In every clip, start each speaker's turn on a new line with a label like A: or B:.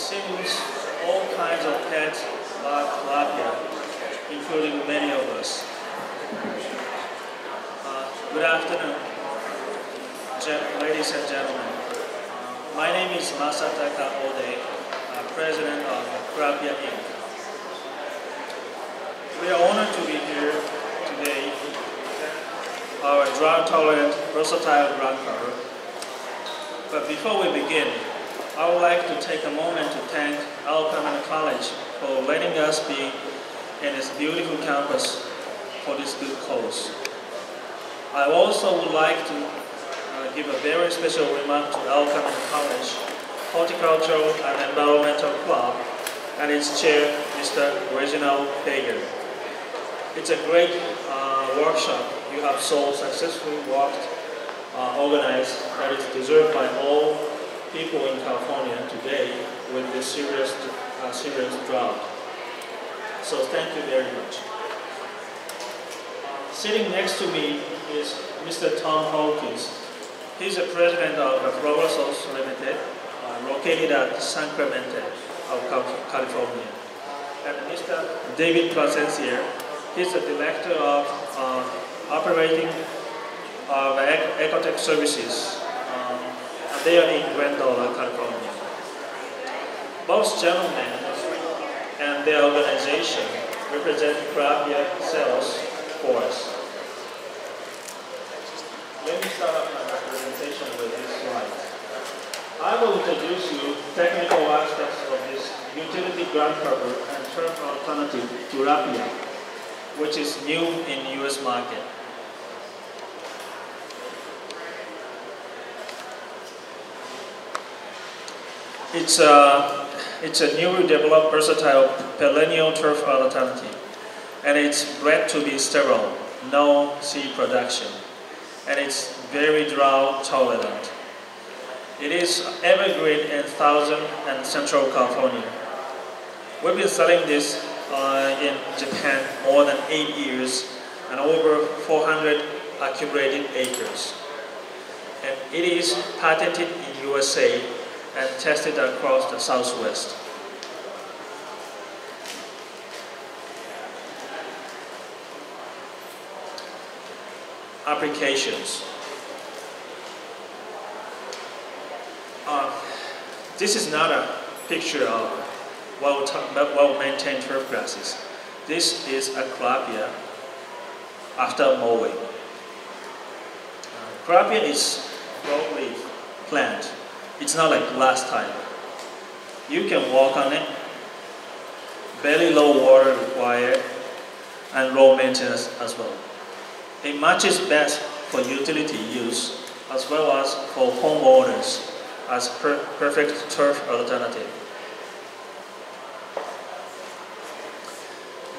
A: seems all kinds of pets love Kurapia, including many of us. Good afternoon, ladies and gentlemen. My name is Mark Ohde, President of Kurapia Inc. We are honored to be here today at our drought tolerant versatile ground cover. But before we begin, I would like to take a moment to thank Camino College for letting us be in its beautiful campus for this good cause. I also would like to give a very special remark to Camino College Horticulture and Environmental Club and its chair, Mr. Reginald Hager. It's a great workshop you have so successfully organized that is deserved by all people in California today with this serious drought. So thank you very much. Sitting next to me is Mr. Tom Hawkins. He's the president of Florasource Limited, located at San Clemente of California. And Mr. David Plascencia, he's the director of operating of Ecotech Services. They are in Glendora, California. Both gentlemen and their organization represent Kurapia sales for us. Let me start up my presentation with this slide. I will introduce you technical aspects of this utility ground cover and turf alternative Kurapia, which is new in the US market. It's a newly developed versatile perennial turf alternative, and it's bred to be sterile, no seed production, and it's very drought tolerant. It is evergreen in Southern and Central California. We've been selling this in Japan more than 8 years and over 400 accumulated acres. And it is patented in USA and tested across the Southwest. Applications. This is not a picture of well-maintained turf grasses. This is a Kurapia after mowing. Kurapia is broadleaf plant. It's not like last time. You can walk on it, very low water required, and low maintenance as well. It matches best for utility use as well as for homeowners as perfect turf alternative.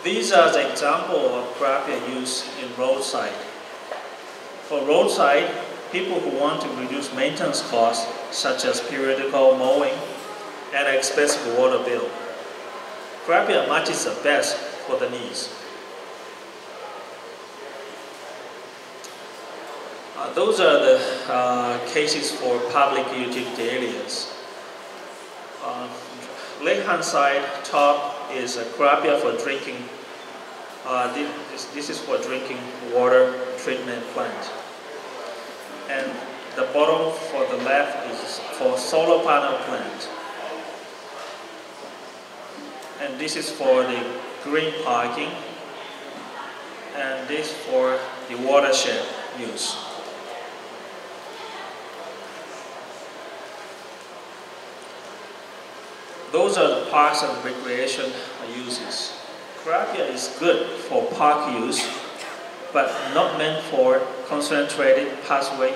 A: These are the example of Kurapia use in roadside. For roadside, people who want to reduce maintenance costs, such as periodical mowing and expensive water bill, Kurapia matches the best for the needs. Those are the cases for public utility areas. Left-hand side top is a Kurapia for drinking. This is for drinking water treatment plant. And the bottom for the left is for solar panel plant. And this is for the green parking. And this for the watershed use. Those are the parks and recreation uses. Kurapia is good for park use, but not meant for concentrated pathway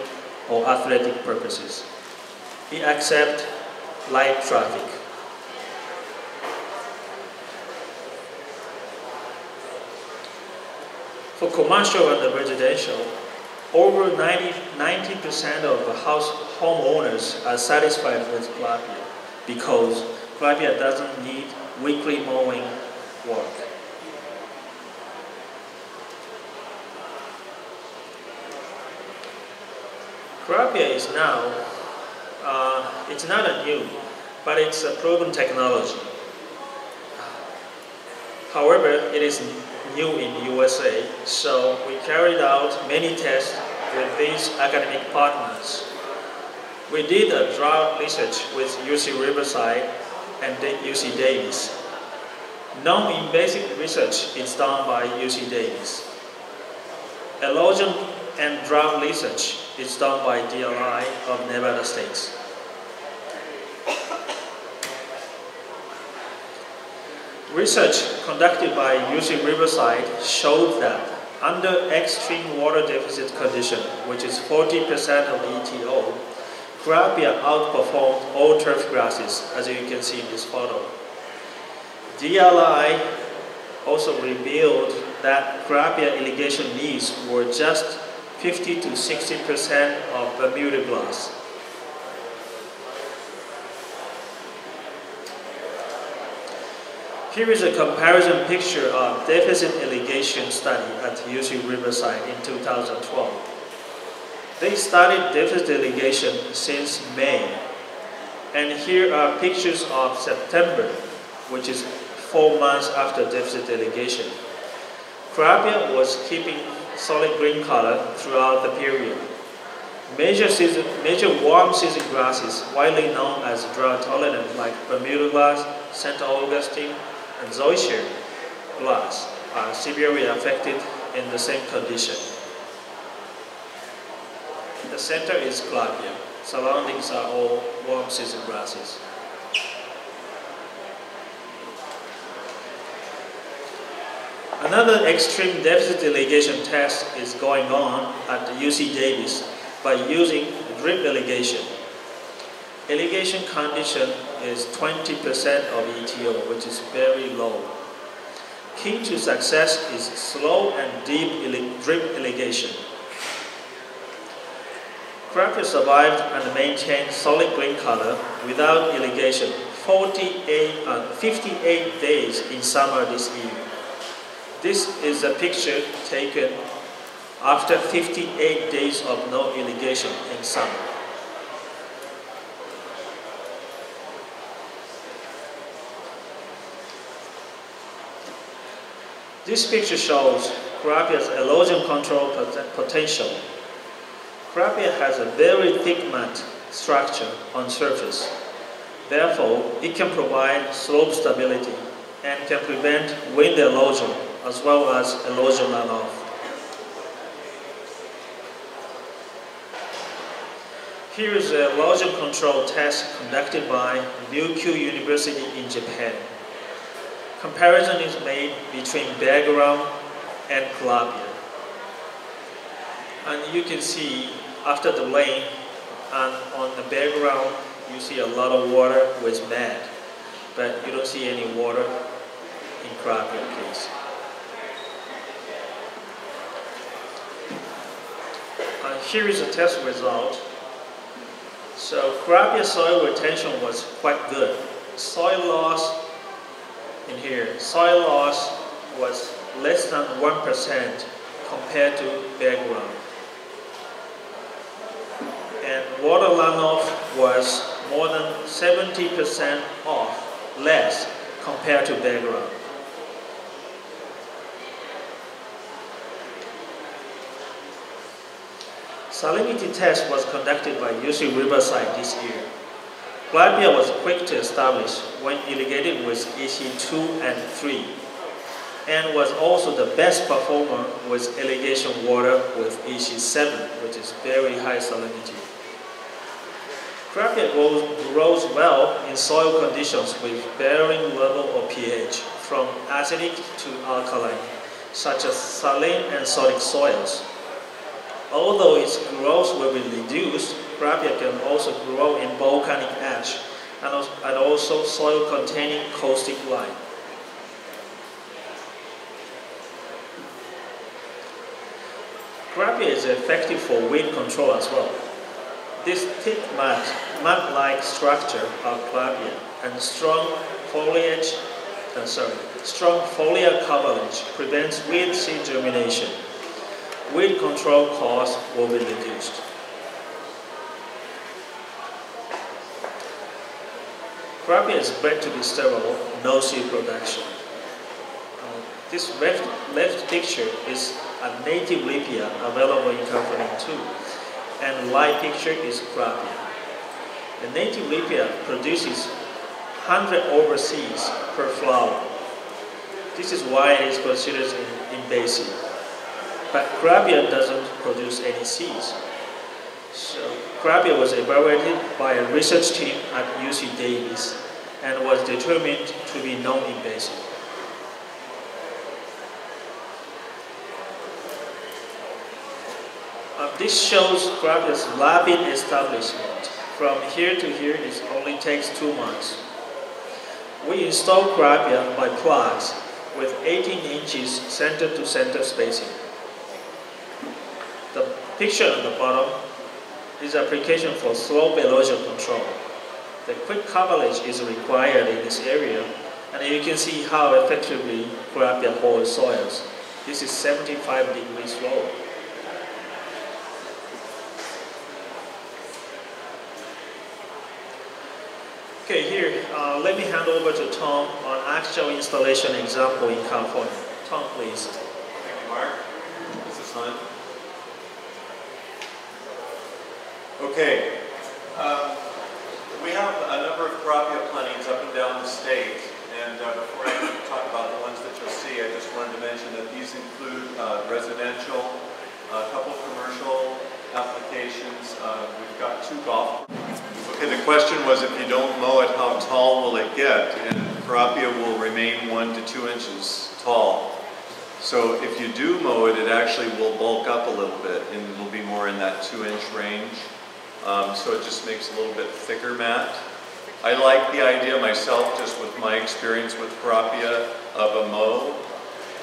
A: or athletic purposes. It accepts light traffic. For commercial and residential, over 90% of the homeowners are satisfied with Kurapia because Kurapia doesn't need weekly mowing work. Kurapia is now, it's not a new, but it's a proven technology. However, it is new in USA, so we carried out many tests with these academic partners. We did a drought research with UC Riverside and UC Davis. Non-invasive research is done by UC Davis. Erosion and drought research is done by DRI of Nevada State. Research conducted by UC Riverside showed that under extreme water deficit condition, which is 40% of ETO, Kurapia outperformed all turf grasses, as you can see in this photo. DLI also revealed that Kurapia irrigation needs were just 50 to 60% of Bermuda grass. Here is a comparison picture of deficit irrigation study at UC Riverside in 2012. They studied deficit irrigation since May, and here are pictures of September, which is 4 months after deficit irrigation. Kurapia was keeping solid green color throughout the period. Major warm season grasses, widely known as drought tolerant, like Bermuda grass, St. Augustine, and zoysia grass, are severely affected in the same condition. The center is Kurapia. Surroundings are all warm season grasses. Another extreme deficit irrigation test is going on at the UC Davis by using drip irrigation. Irrigation condition is 20% of ETO, which is very low. Key to success is slow and deep drip irrigation. Kurapia survived and maintained solid green color without irrigation 58 days in summer this year. This is a picture taken after 58 days of no irrigation in summer. This picture shows Kurapia's erosion control potential. Kurapia has a very thick mat structure on surface. Therefore, it can provide slope stability and can prevent wind erosion as well as erosion runoff. Here is an erosion control test conducted by Ryukyu University in Japan. Comparison is made between background and Kurapia. And you can see after the rain, and on the background you see a lot of water with mud, but you don't see any water in Kurapia case. Here is a test result. So Kurapia soil retention was quite good. Soil loss in here, soil loss was less than 1% compared to background. And water runoff was more than 70% off less compared to background. Salinity test was conducted by UC Riverside this year. Kurapia was quick to establish when irrigated with EC2 and 3, and was also the best performer with irrigation water with EC7, which is very high salinity. Kurapia grows well in soil conditions with varying level of pH, from acidic to alkaline, such as saline and sodic soils. Although its growth will be reduced, Kurapia can also grow in volcanic ash and also soil containing caustic lime. Kurapia is effective for weed control as well. This thick mat-like structure of Kurapia and strong foliar coverage prevents weed seed germination. Weed control costs will be reduced. Kurapia is bred to be sterile, no seed production. This left picture is a native Lipia available in California too, and the right picture is Kurapia. The native Lipia produces 100 over seeds per flower. This is why it is considered invasive. But Kurapia doesn't produce any seeds. So Kurapia was evaluated by a research team at UC Davis and was determined to be non-invasive. This shows Kurapia's rapid establishment. From here to here, it only takes 2 months. We install Kurapia by plugs with 18 inches center-to-center spacing. The picture on the bottom is application for slope erosion control. The quick coverage is required in this area, and you can see how effectively Kurapia holds soils. This is 75-degree slope. Okay, here, let me hand over to Tom on actual installation example in California. Tom, please.
B: Thank you, Mark. Is this on? Okay. We have a number of Kurapia plantings up and down the state, and before I talk about the ones that you'll see, I just wanted to mention that these include residential, a couple commercial applications. We've got 2 golf. Okay, the question was, if you don't mow it, how tall will it get? And Kurapia will remain 1 to 2 inches tall. So if you do mow it, it actually will bulk up a little bit, and it will be more in that 2-inch range. So it just makes a little bit thicker mat. I like the idea myself, just with my experience with Kurapia, of a mow,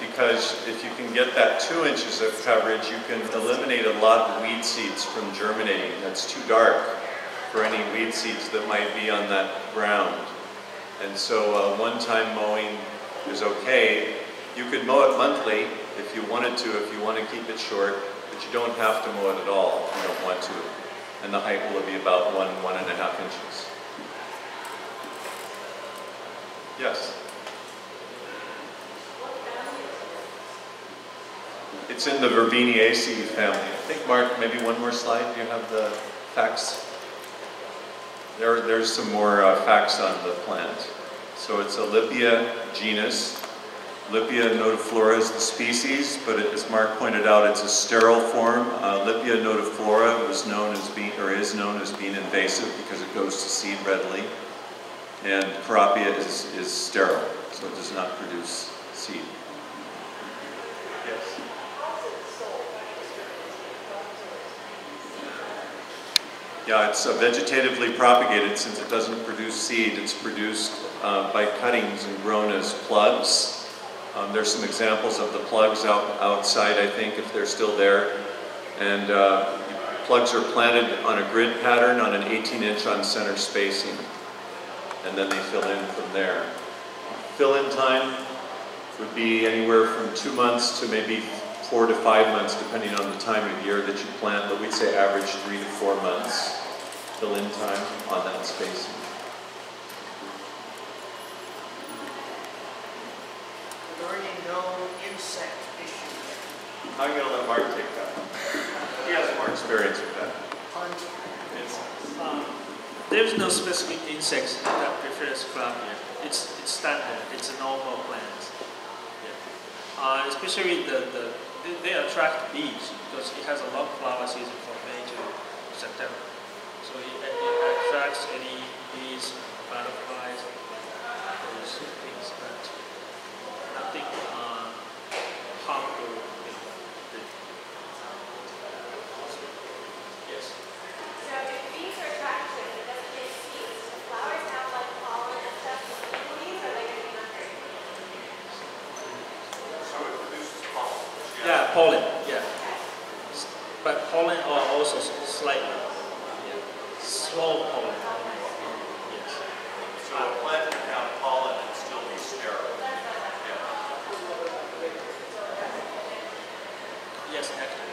B: because if you can get that 2 inches of coverage, you can eliminate a lot of weed seeds from germinating. That's too dark for any weed seeds that might be on that ground. And so one-time mowing is okay. You could mow it monthly if you wanted to, if you want to keep it short, but you don't have to mow it at all if you don't want to. And the height will be about 1.5 inches. Yes? It's in the Verbeniaceae family. I think, Mark, maybe one more slide. Do you have the facts? There's some more facts on the plant. So it's a Lipia genus. Lipia nodiflora is the species, but as Mark pointed out, it's a sterile form. Lipia nodiflora was known as being, or is known as being invasive because it goes to seed readily. And Kurapia is sterile, so it does not produce seed. Yes? Yeah, it's vegetatively propagated since it doesn't produce seed. It's produced by cuttings and grown as plugs. There's some examples of the plugs outside, I think, if they're still there. And plugs are planted on a grid pattern on an 18-inch on center spacing. And then they fill in from there. Fill-in time would be anywhere from 2 months to maybe 4 to 5 months, depending on the time of year that you plant, but we'd say average 3 to 4 months fill-in time on that spacing.
C: No insect issues.
B: I'm going to let Mark take that. He has more experience with that.
A: There's no specific insects that prefers Kurapia. It's standard. It's a normal plant. Yeah. Especially they attract bees because it has a long flower season from May to September. So it attracts any bees, butterflies, those things, but nothing harmful. Yes.
D: So if bees are attracted to it, it doesn't get seeds. The flowers have like pollen and stuff. Bees are they going to be hungry?
B: So it produces pollen.
A: Yeah, pollen. Yeah. But pollen are also slightly slow pollen. Yes.
B: So a plant can have pollen and still be sterile.
A: Yes, nectar.